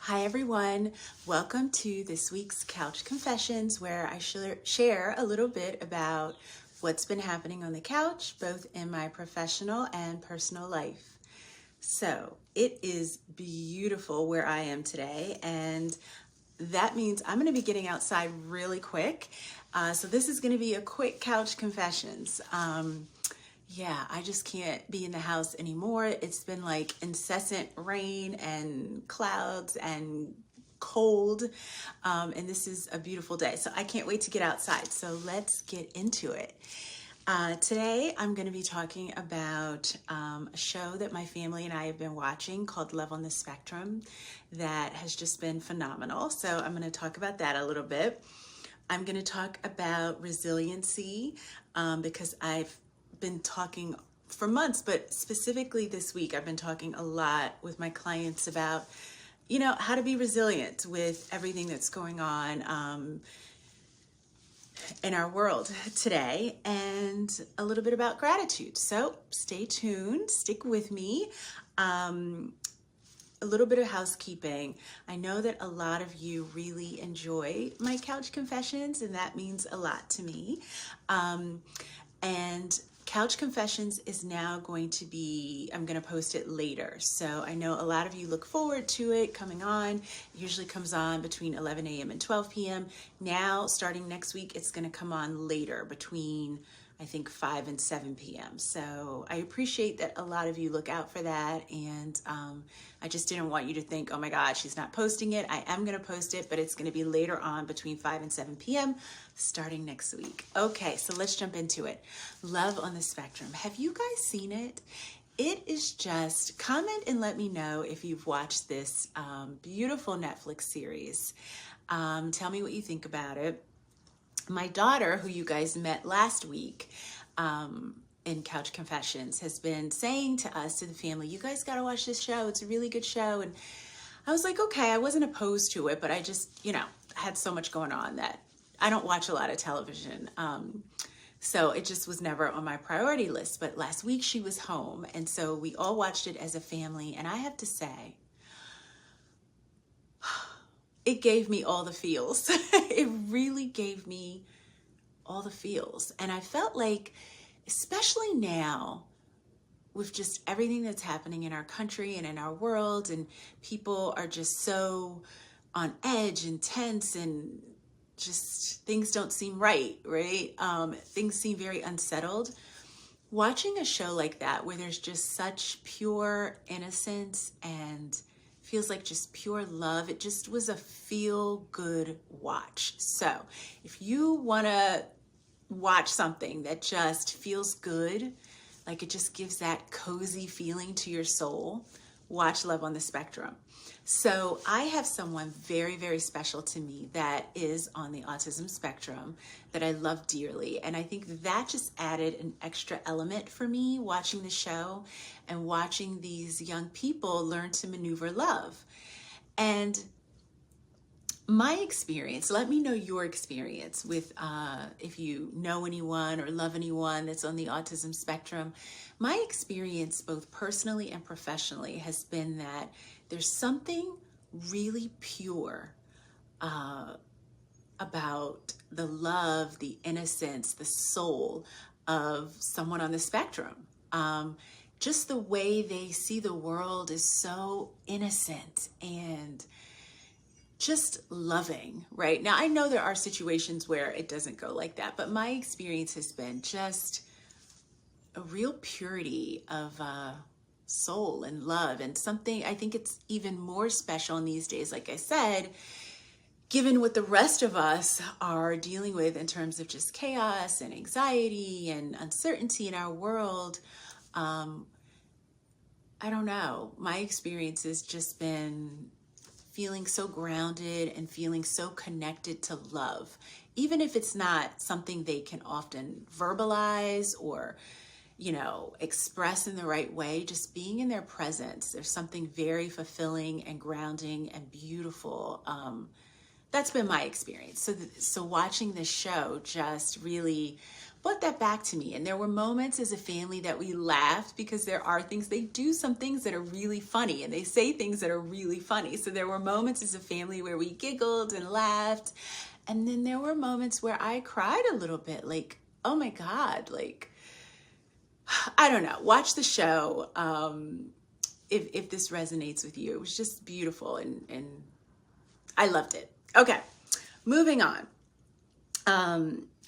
Hi everyone, welcome to this week's Couch Confessions, where I share a little bit about what's been happening on the couch, both in my professional and personal life. So it is beautiful where I am today, and that means I'm going to be getting outside really quick. So this is going to be a quick Couch Confessions. I just can't be in the house anymore. It's been like incessant rain and clouds and cold, and this is a beautiful day. So I can't wait to get outside. So let's get into it. Today I'm going to be talking about a show that my family and I have been watching called Love on the Spectrum that has just been phenomenal. So I'm going to talk about that a little bit. I'm going to talk about resiliency because I've been talking for months, but specifically this week, I've been talking a lot with my clients about, how to be resilient with everything that's going on in our world today, and a little bit about gratitude. So stay tuned, stick with me. A little bit of housekeeping. I know that a lot of you really enjoy my couch confessions, and that means a lot to me. And Couch Confessions is now going to be, I'm going to post it later. So I know a lot of you look forward to it coming on. It usually comes on between 11 a.m. and 12 p.m. Now, starting next week, it's going to come on later between, I think, 5 and 7 p.m. So I appreciate that a lot of you look out for that. And I just didn't want you to think, oh my God, she's not posting it. I am going to post it, but it's going to be later on between 5 and 7 p.m. starting next week. Okay, so let's jump into it. Love on the Spectrum. Have you guys seen it? It is just, comment and let me know if you've watched this beautiful Netflix series. Tell me what you think about it. My daughter, who you guys met last week in Couch Confessions, has been saying to us, to the family, you guys got to watch this show. It's a really good show. And I was like, okay, I wasn't opposed to it, but I just, had so much going on that I don't watch a lot of television. So it just was never on my priority list. But last week she was home, and so we all watched it as a family. And I have to say, it gave me all the feels. It really gave me all the feels. And I felt like, especially now, with just everything that's happening in our country and in our world, and people are just so on edge and tense, and just things don't seem right? Things seem very unsettled. Watching a show like that, where there's just such pure innocence and feels like just pure love, it just was a feel-good watch. So if you want to watch something that just feels good, like it just gives that cozy feeling to your soul, watch Love on the Spectrum. So I have someone very, very special to me that is on the autism spectrum that I love dearly. And I think that just added an extra element for me watching the show and watching these young people learn to maneuver love. And my experience, let me know your experience with, if you know anyone or love anyone that's on the autism spectrum. My experience, both personally and professionally, has been that there's something really pure about the love, the innocence, the soul of someone on the spectrum. Just the way they see the world is so innocent and just loving, right? Now, I know there are situations where it doesn't go like that, but my experience has been just a real purity of soul and love, and something I think it's even more special in these days, like I said, given what the rest of us are dealing with in terms of just chaos and anxiety and uncertainty in our world. I don't know. My experience has just been feeling so grounded and feeling so connected to love, even if it's not something they can often verbalize or express in the right way. Just being in their presence, there's something very fulfilling and grounding and beautiful that's been my experience. So watching this show just really brought that back to me. And there were moments as a family that we laughed because there are things, they do some things that are really funny and they say things that are really funny. So there were moments as a family where we giggled and laughed. And then there were moments where I cried a little bit, like, oh my God, like, I don't know. Watch the show if this resonates with you. It was just beautiful and I loved it. Okay, moving on.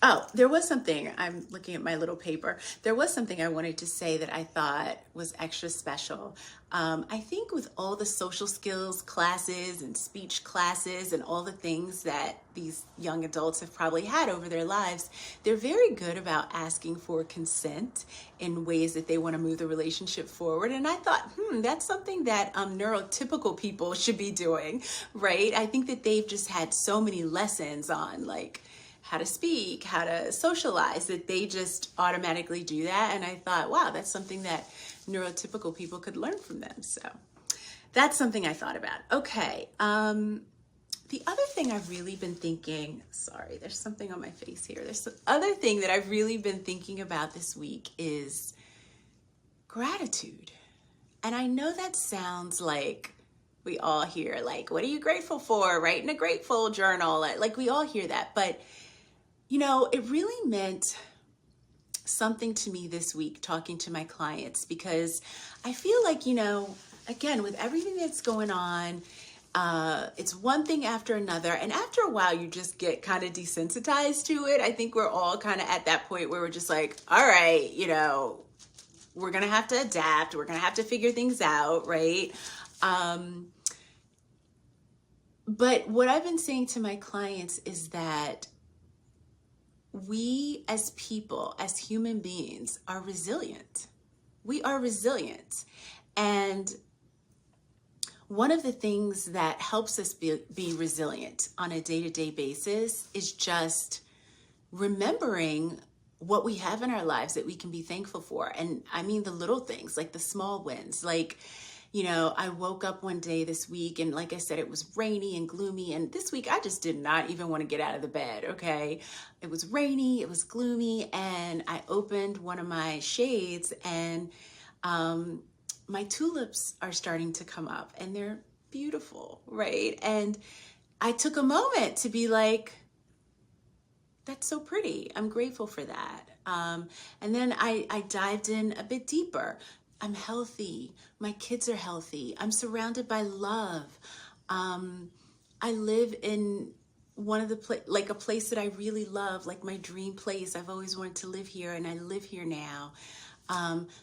Oh, there was something, I'm looking at my little paper. There was something I wanted to say that I thought was extra special. I think with all the social skills classes and speech classes and all the things that these young adults have probably had over their lives, they're very good about asking for consent in ways that they want to move the relationship forward. And I thought, that's something that neurotypical people should be doing, right? I think that they've just had so many lessons on like how to speak, how to socialize, that they just automatically do that. And I thought, wow, that's something that neurotypical people could learn from them. So that's something I thought about. Okay. The other thing I've really been thinking, sorry, there's something on my face here. There's the other thing that I've really been thinking about this week is gratitude. And I know that sounds like we all hear, like, what are you grateful for? Write in a grateful journal. Like we all hear that. But you know, it really meant something to me this week talking to my clients, because I feel like, you know, again, with everything that's going on, it's one thing after another. And after a while, you just get kind of desensitized to it. I think we're all kind of at that point where we're just like, all right, you know, we're going to have to adapt. We're going to have to figure things out, right? But what I've been saying to my clients is that we as people, as human beings, are resilient. We are resilient. And one of the things that helps us be resilient on a day-to-day basis is just remembering what we have in our lives that we can be thankful for. And I mean the little things, like the small wins, like, you know, I woke up one day this week and like I said, it was rainy and gloomy. And this week I just did not even want to get out of the bed. Okay. It was rainy, it was gloomy. And I opened one of my shades and my tulips are starting to come up and they're beautiful. Right. And I took a moment to be like, that's so pretty. I'm grateful for that. And then I dived in a bit deeper. I'm healthy. My kids are healthy. I'm surrounded by love. I live in one of the like a place that I really love, like my dream place. I've always wanted to live here, and I live here now.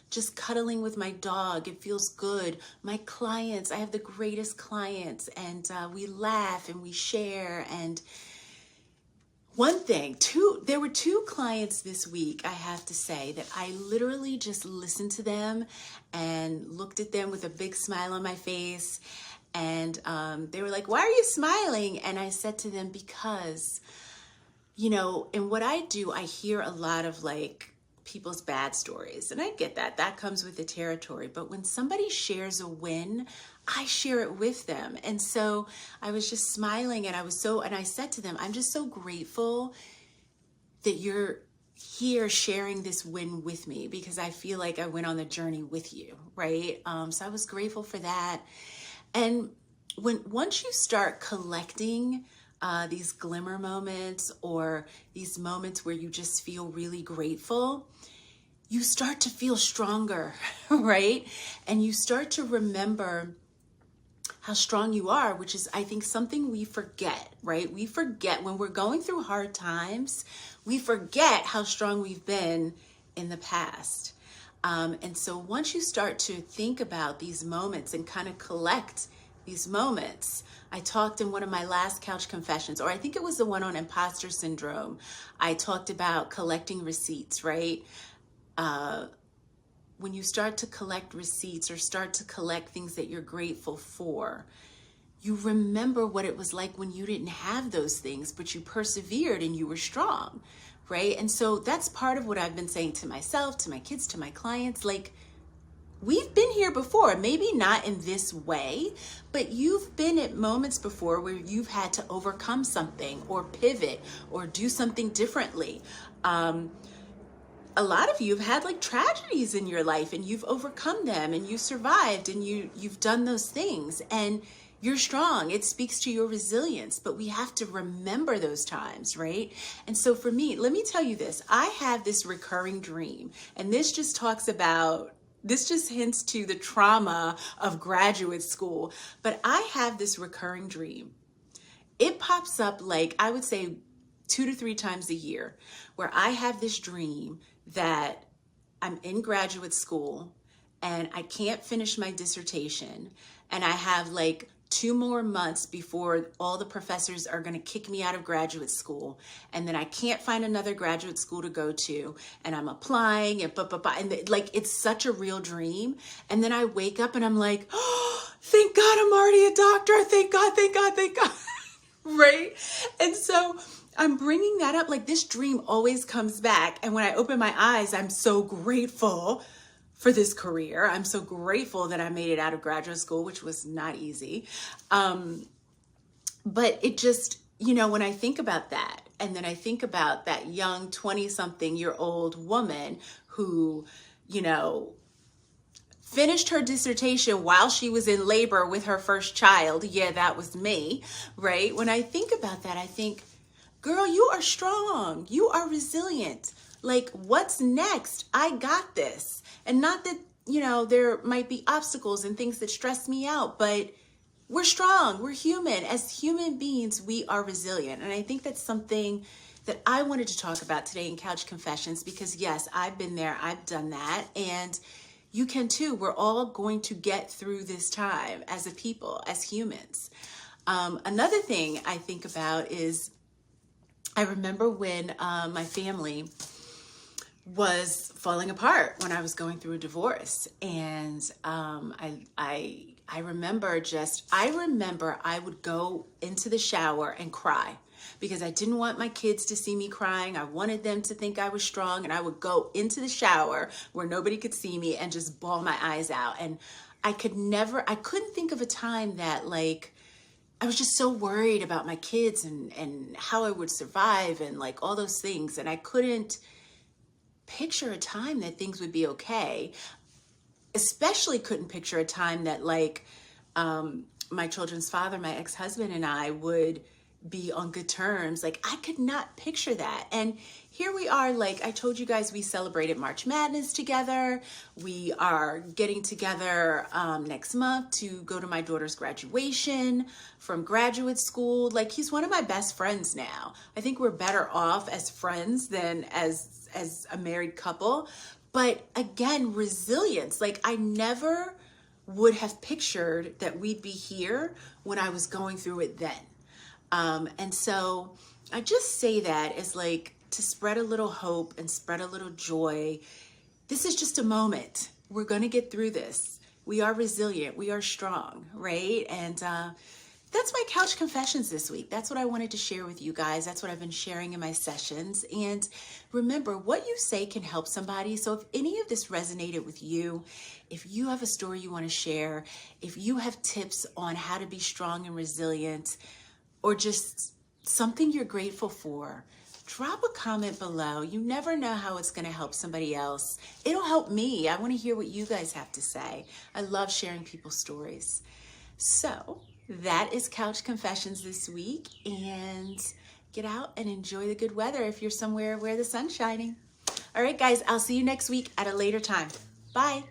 Just cuddling with my dog, it feels good. My clients, I have the greatest clients, and we laugh and we share. And there were two clients this week, I have to say, that I literally just listened to them and looked at them with a big smile on my face. And they were like, why are you smiling? And I said to them, because, you know, in what I do, I hear a lot of like people's bad stories. And I get that. That comes with the territory. But when somebody shares a win, I share it with them. And so I was just smiling and I said to them, I'm just so grateful that you're here sharing this win with me, because I feel like I went on the journey with you, right? So I was grateful for that. And once you start collecting these glimmer moments or these moments where you just feel really grateful, you start to feel stronger, right? And you start to remember how strong you are, which is, I think, something we forget, right? We forget when we're going through hard times, we forget how strong we've been in the past. And so once you start to think about these moments and kind of collect these moments, I talked in one of my last couch confessions, or I think it was the one on imposter syndrome. I talked about collecting receipts, right? When you start to collect receipts or start to collect things that you're grateful for, you remember what it was like when you didn't have those things, but you persevered and you were strong, right? And so that's part of what I've been saying to myself, to my kids, to my clients, like, we've been here before, maybe not in this way, but you've been at moments before where you've had to overcome something or pivot or do something differently. A lot of you have had like tragedies in your life and you've overcome them and you survived and you've done those things and you're strong. It speaks to your resilience, but we have to remember those times, right? And so for me, let me tell you this, I have this recurring dream, and this just hints to the trauma of graduate school, but I have this recurring dream. It pops up like, I would say 2 to 3 times a year, where I have this dream that I'm in graduate school and I can't finish my dissertation, and I have like 2 more months before all the professors are going to kick me out of graduate school, and then I can't find another graduate school to go to, and I'm applying and and like it's such a real dream. And then I wake up and I'm like, oh, thank God I'm already a doctor. Thank God, thank God, thank God. Right? And so I'm bringing that up, like this dream always comes back, and when I open my eyes, I'm so grateful for this career. I'm so grateful that I made it out of graduate school, which was not easy. But it just, when I think about that, and then I think about that young 20-something-year-old woman who, finished her dissertation while she was in labor with her first child. Yeah, that was me, right? When I think about that, I think, girl, you are strong. You are resilient. Like, what's next? I got this. And not that, there might be obstacles and things that stress me out, but we're strong. We're human. As human beings, we are resilient. And I think that's something that I wanted to talk about today in Couch Confessions, because yes, I've been there. I've done that. And you can too. We're all going to get through this time as a people, as humans. Another thing I think about is, I remember when my family was falling apart when I was going through a divorce. And I remember I would go into the shower and cry because I didn't want my kids to see me crying. I wanted them to think I was strong, and I would go into the shower where nobody could see me and just bawl my eyes out. And I couldn't think of a time that like, I was just so worried about my kids and how I would survive and like all those things. And I couldn't picture a time that things would be okay. Especially couldn't picture a time that like my children's father, my ex-husband, and I would be on good terms. Like, I could not picture that. And here we are, like I told you guys, we celebrated March Madness together. We are getting together next month to go to my daughter's graduation from graduate school. Like, he's one of my best friends now. I think we're better off as friends than as a married couple. But again, resilience. Like, I never would have pictured that we'd be here when I was going through it then. And so I just say that as like to spread a little hope and spread a little joy. This is just a moment. We're going to get through this. We are resilient. We are strong, right? And that's my Couch Confessions this week. That's what I wanted to share with you guys. That's what I've been sharing in my sessions. And remember, what you say can help somebody. So if any of this resonated with you, if you have a story you want to share, if you have tips on how to be strong and resilient, or just something you're grateful for, drop a comment below. You never know how it's going to help somebody else. It'll help me. I want to hear what you guys have to say. I love sharing people's stories. So that is Couch Confessions this week. And get out and enjoy the good weather if you're somewhere where the sun's shining. All right, guys, I'll see you next week at a later time. Bye.